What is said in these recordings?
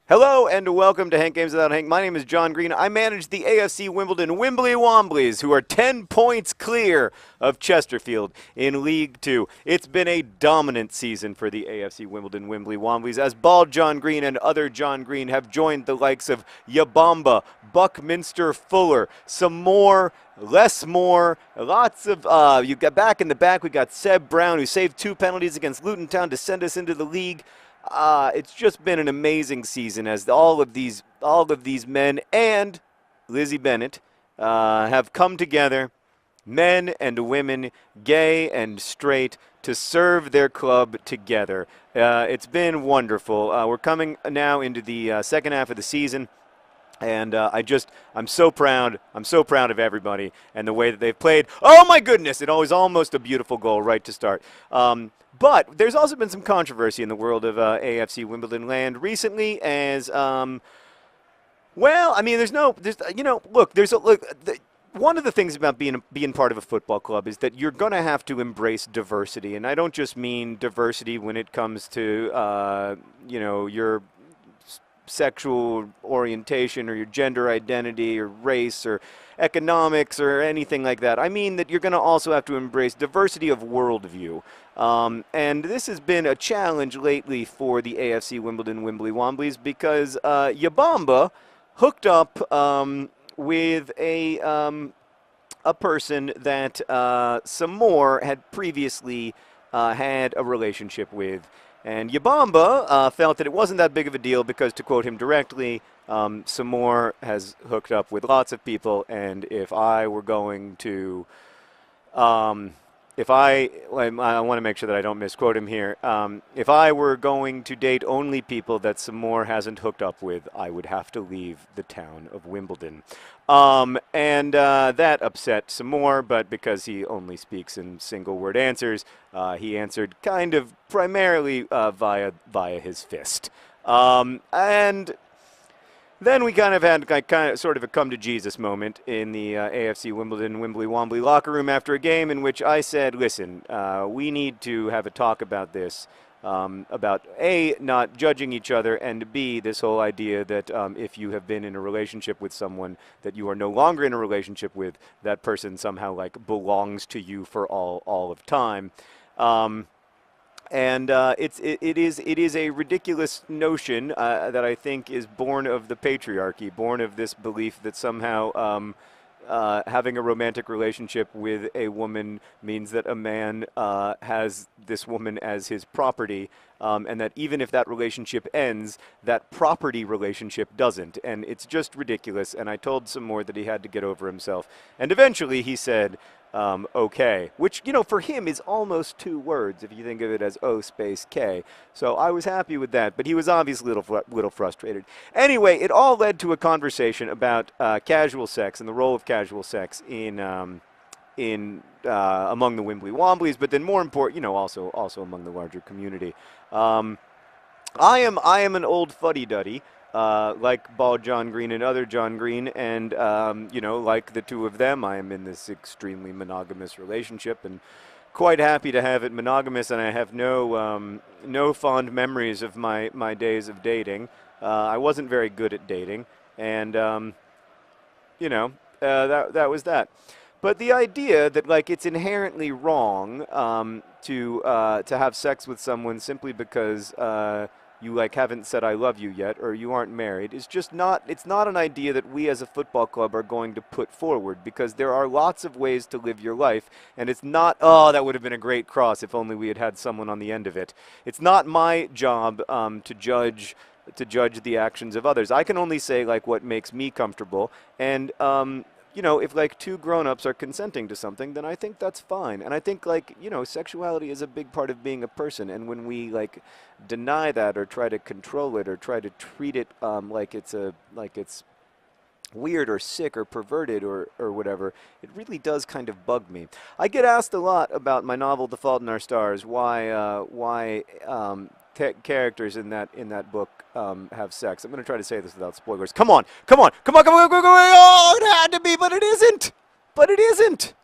Hello and welcome to Hank Games Without Hank. My name is John Green. I manage the AFC Wimbledon Wombley Womblys, who are 10 points clear of Chesterfield in League Two. It's been a dominant season for the AFC Wimbledon Wombley Womblys, as Bald John Green and other John Green have joined the likes of Yabamba, Buckminster Fuller, some more, less more, lots of, you got back in the back, we got Seb Brown, who saved 2 penalties against Luton Town to send us into the league. It's just been an amazing season as all of these men and Lizzie Bennett have come together, men and women, gay and straight, to serve their club together. It's been wonderful. We're coming now into the second half of the season. And I'm so proud. I'm so proud of everybody and the way that they've played. Oh my goodness! It was almost a beautiful goal right to start. But there's also been some controversy in the world of AFC Wimbledon land recently, as well. I mean, one of the things about being part of a football club is that you're going to have to embrace diversity, and I don't just mean diversity when it comes to your sexual orientation or your gender identity or race or economics or anything like that. I mean that you're going to also have to embrace diversity of worldview. And this has been a challenge lately for the AFC Wimbledon Wombley Womblys because Yabamba hooked up with a person that some more had previously had a relationship with. And Yabamba felt that it wasn't that big of a deal because, to quote him directly, Samore has hooked up with lots of people, and if I were going to, I want to make sure that I don't misquote him here, if I were going to date only people that Samore hasn't hooked up with, I would have to leave the town of Wimbledon. That upset Samore, but because he only speaks in single-word answers, he answered kind of primarily via his fist. And then we kind of had sort of a come-to-Jesus moment in the AFC Wimbledon Wombley Wombley locker room after a game in which I said, listen, we need to have a talk about this, about A, not judging each other, and B, this whole idea that if you have been in a relationship with someone that you are no longer in a relationship with, that person somehow like belongs to you for all of time. It is a ridiculous notion that I think is born of the patriarchy, born of this belief that somehow having a romantic relationship with a woman means that a man has this woman as his property, and that even if that relationship ends, that property relationship doesn't. And it's just ridiculous. And I told Samore that he had to get over himself. And eventually he said, okay, which, for him is almost 2 words if you think of it as O space K. So I was happy with that, but he was obviously a little frustrated. Anyway, it all led to a conversation about casual sex and the role of casual sex in among the Wombley Womblys, but then more important, also among the larger community. I am an old fuddy-duddy. Like Bald John Green and other John Green, and, like the 2 of them, I am in this extremely monogamous relationship and quite happy to have it monogamous, and I have no fond memories of my days of dating. I wasn't very good at dating, and, that was that. But the idea that, like, it's inherently wrong to have sex with someone simply because you haven't said I love you yet, or you aren't married, is just not, it's not an idea that we as a football club are going to put forward, because there are lots of ways to live your life, and it's not, oh, that would have been a great cross if only we had had someone on the end of it. It's not my job to judge the actions of others. I can only say what makes me comfortable, and if 2 grown-ups are consenting to something, then I think that's fine. And I think sexuality is a big part of being a person. And when we deny that or try to control it or try to treat it like it's weird or sick or perverted or whatever, it really does kind of bug me. I get asked a lot about my novel The Fault in Our Stars, why characters in that book have sex. I'm going to try to say this without spoilers. Come on. Oh, it had to be, but it isn't.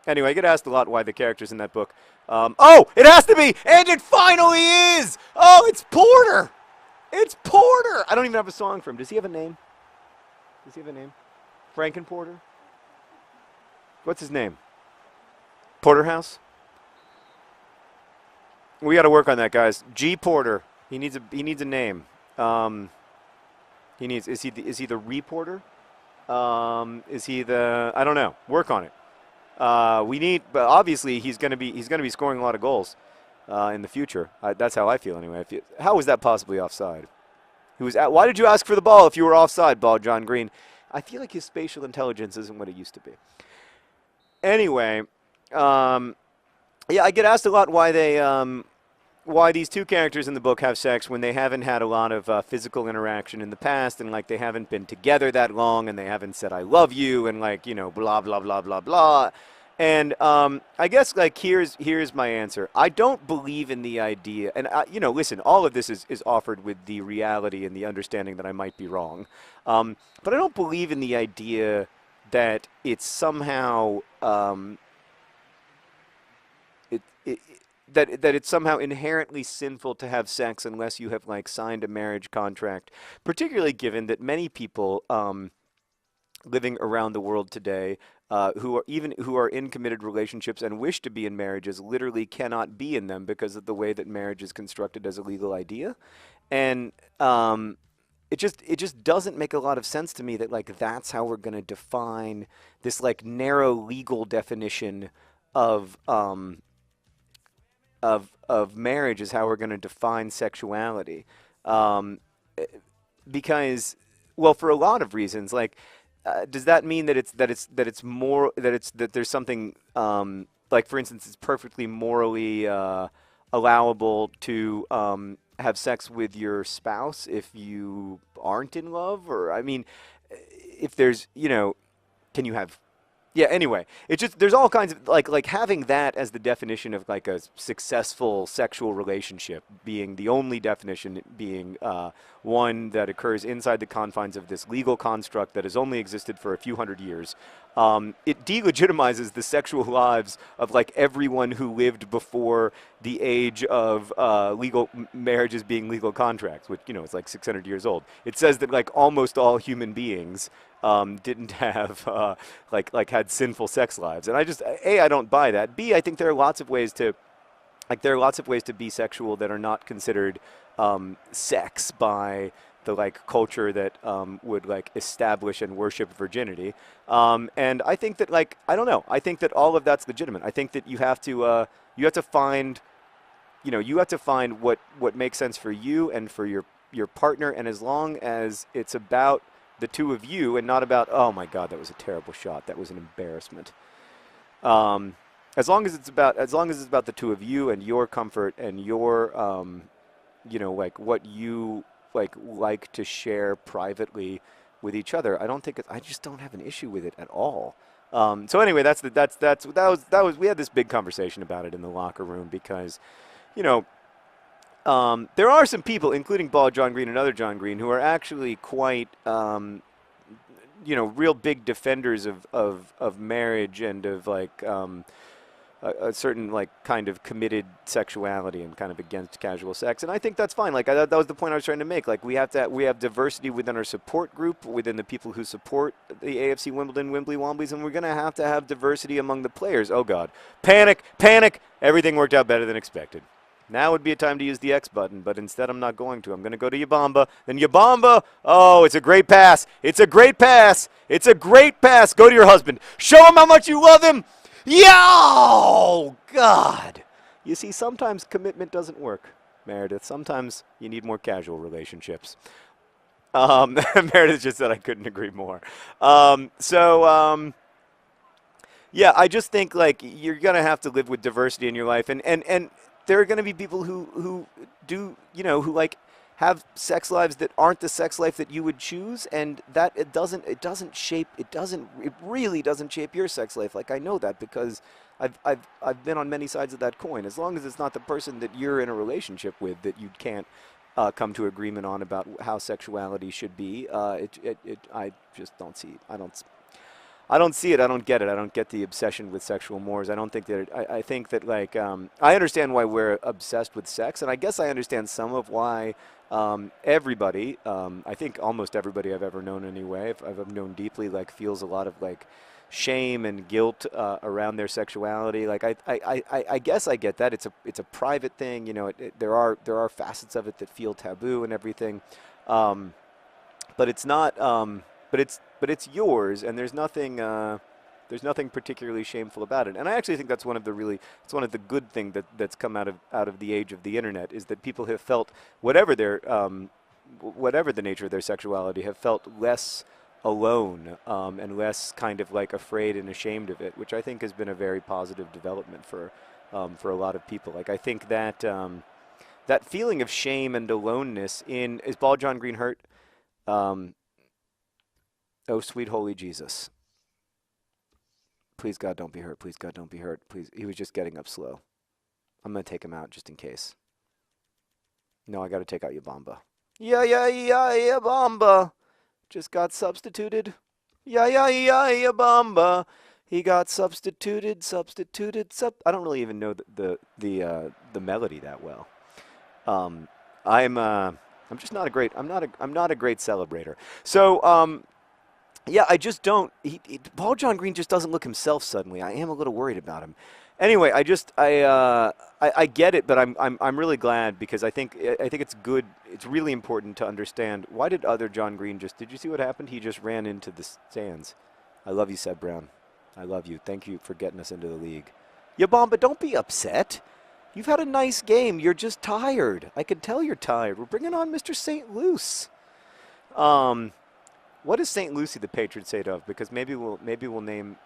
Anyway, I get asked a lot why the characters in that book. Oh, it has to be, and it finally is. Oh, it's Porter. It's Porter. I don't even have a song for him. Does he have a name? Does he have a name? Frankenporter? What's his name? Porterhouse? We got to work on that, guys. G Porter. He needs a name. Is he the reporter? Is he the, I don't know. Work on it. But obviously he's going to be scoring a lot of goals in the future. That's how I feel anyway. How was that possibly offside? Why did you ask for the ball if you were offside, ball John Green? I feel like his spatial intelligence isn't what it used to be. Anyway, yeah, I get asked a lot why these two characters in the book have sex when they haven't had a lot of physical interaction in the past, and like they haven't been together that long, and they haven't said "I love you" and like, you know, blah blah blah blah blah. And I guess like here's my answer. I don't believe in the idea, and you know, listen, all of this is offered with the reality and the understanding that I might be wrong, but I don't believe in the idea that it's somehow that it's somehow inherently sinful to have sex unless you have like signed a marriage contract, particularly given that many people living around the world today who are in committed relationships and wish to be in marriages literally cannot be in them because of the way that marriage is constructed as a legal idea. And it just doesn't make a lot of sense to me that like that's how we're going to define this like narrow legal definition of marriage, is how we're going to define sexuality, because, well, for a lot of reasons. Like, does that mean that there's something like, for instance, it's perfectly morally allowable to have sex with your spouse if you aren't in love? Or, I mean, if there's, you know, can you have, yeah, anyway, it's just, there's all kinds of, like having that as the definition of like a successful sexual relationship being the only definition, being one that occurs inside the confines of this legal construct that has only existed for a few hundred years. It delegitimizes the sexual lives of like everyone who lived before the age of legal marriages being legal contracts, which, you know, it's like 600 years old. It says that like almost all human beings didn't have like had sinful sex lives, and I don't buy that. B, I think there are lots of ways to be sexual that are not considered sex by the like culture that would like establish and worship virginity. And I think that, like, I don't know. I think that all of that's legitimate. I think that you have to find, you know, you have to find what makes sense for you and for your partner, and as long as it's about the two of you and not about, oh my God, that was a terrible shot, that was an embarrassment. As long as it's about the two of you and your comfort and your you know, like what you like to share privately with each other, I just don't have an issue with it at all. So anyway, we had this big conversation about it in the locker room because, you know, there are some people, including Ball John Green and other John Green, who are actually quite, you know, real big defenders of marriage and of like a certain like kind of committed sexuality and kind of against casual sex. And I think that's fine. Like that was the point I was trying to make. Like we have diversity within our support group, within the people who support the AFC Wimbledon Wimbly Womblys, and we're going to have diversity among the players. Oh God, panic, panic! Everything worked out better than expected. Now would be a time to use the X button, but instead I'm not going to. I'm going to go to Yabamba. Then Yabamba, oh, it's a great pass. It's a great pass. It's a great pass. Go to your husband. Show him how much you love him. Yo, God. You see, sometimes commitment doesn't work, Meredith. Sometimes you need more casual relationships. Meredith just said I couldn't agree more. Yeah, I just think like you're going to have to live with diversity in your life, and there are going to be people who do, you know, who like have sex lives that aren't the sex life that you would choose, and that it really doesn't shape your sex life. Like I know that because I've been on many sides of that coin. As long as it's not the person that you're in a relationship with that you can't come to agreement on about how sexuality should be, I just don't see. I don't see it. I don't get it. I don't get the obsession with sexual mores. I don't think that. I think that like I understand why we're obsessed with sex, and I guess I understand some of why everybody. I think almost everybody I've ever known anyway, if I've known deeply, like feels a lot of like shame and guilt around their sexuality. Like I guess I get that. It's a private thing. You know, there are facets of it that feel taboo and everything. But it's not. But it's yours, and there's nothing particularly shameful about it. And I actually think that's it's one of the good things that's come out of the age of the internet is that people have felt whatever whatever the nature of their sexuality have felt less alone and less kind of like afraid and ashamed of it, which I think has been a very positive development for a lot of people. Like I think that that feeling of shame and aloneness is Ball John Green hurt? Oh, sweet holy Jesus. Please, God, don't be hurt. Please, God, don't be hurt. Please. He was just getting up slow. I'm going to take him out just in case. No, I got to take out Yabamba. Yabamba. Just got substituted. Yabamba. He got substituted. I don't really even know the melody that well. I'm just not a great. I'm not a great celebrator. So, yeah, I just don't. Paul John Green just doesn't look himself suddenly. I am a little worried about him. Anyway, I get it, but I'm really glad because I think it's good. It's really important to understand why did other John Green did you see what happened? He just ran into the stands. I love you, Seb Brown. I love you. Thank you for getting us into the league. Yabamba, don't be upset. You've had a nice game. You're just tired. I can tell you're tired. We're bringing on Mr. St. Luce. What is St. Lucie the patron saint of? Because maybe we'll name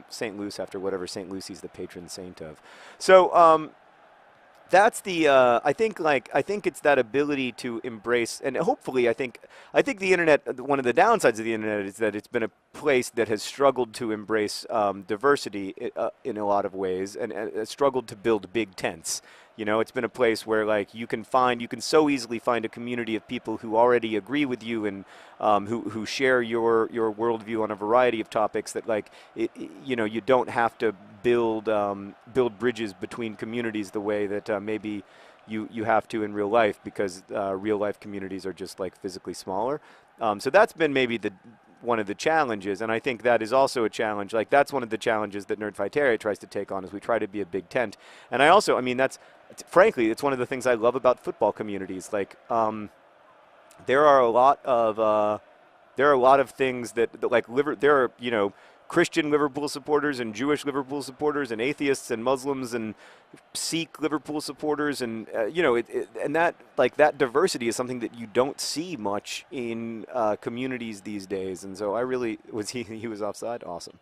St. Luce after whatever St. Lucie's the patron saint of. So that's the I think it's that ability to embrace, and hopefully I think the internet, one of the downsides of the internet is that it's been a place that has struggled to embrace diversity in a lot of ways and struggled to build big tents. You know, it's been a place where like you can so easily find a community of people who already agree with you and who share your worldview on a variety of topics that like you know, you don't have to build bridges between communities the way that maybe you have to in real life because real life communities are just like physically smaller. So that's been maybe one of the challenges, and I think that is also a challenge. Like that's one of the challenges that Nerdfighteria tries to take on, is we try to be a big tent. And I mean, frankly, it's one of the things I love about football communities. Like there are a lot of things that like there are, you know, Christian Liverpool supporters and Jewish Liverpool supporters and atheists and Muslims and Sikh Liverpool supporters, and you know, and that like that diversity is something that you don't see much in communities these days. And so he was offside. Awesome.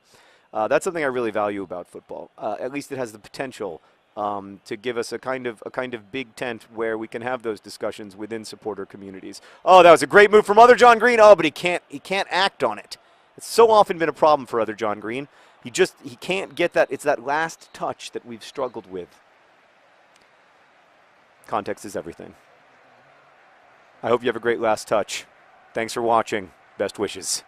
That's something I really value about football. At least it has the potential to give us a kind of big tent where we can have those discussions within supporter communities. Oh, that was a great move from other John Green. Oh, but he can't act on it. It's so often been a problem for other John Green. He can't get that. It's that last touch that we've struggled with. Context is everything. I hope you have a great last touch. Thanks for watching. Best wishes.